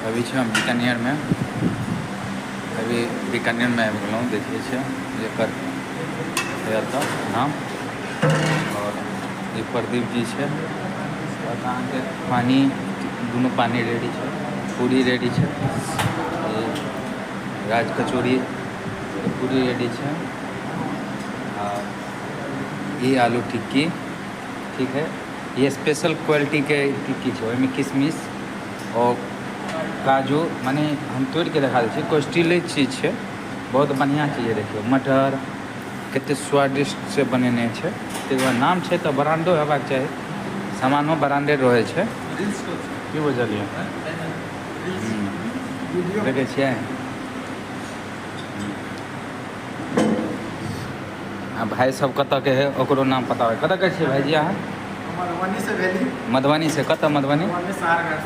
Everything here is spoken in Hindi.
अभी छे हम बीकानेर में अभी बीकानेर में आबि गेलहुँ। देखिए छे जेकर तो नाम और ये प्रदीप जी छे और अहाँके पानी दुनू पानी रेडी छे, पूरी रेडी छे, ये राज कचौड़ी पूरी रेडी छे और ये आलू टिक्की ठीक है। ये स्पेशल क्वालिटी के टिक्की छे, ओहिमे किशमिश और काजू माने हम तोड़ के दिखा दी कोस्टिले चीज है, बहुत बढ़िया चीज है। देखियो मटर कते स्वादिष्ट से बनेने छे, नाम छे तो ब्रांडो हेबाक चाही, सामानो ब्रांडेड रहे छे की बुझलिए। देखे छियै आ भाई सब कतऽ के है ओकरो नाम पता है। कतऽ के छियै भाईजी अहाँ? मधुबनी से भेली। मधुबनी से कतऽ? मधुबनी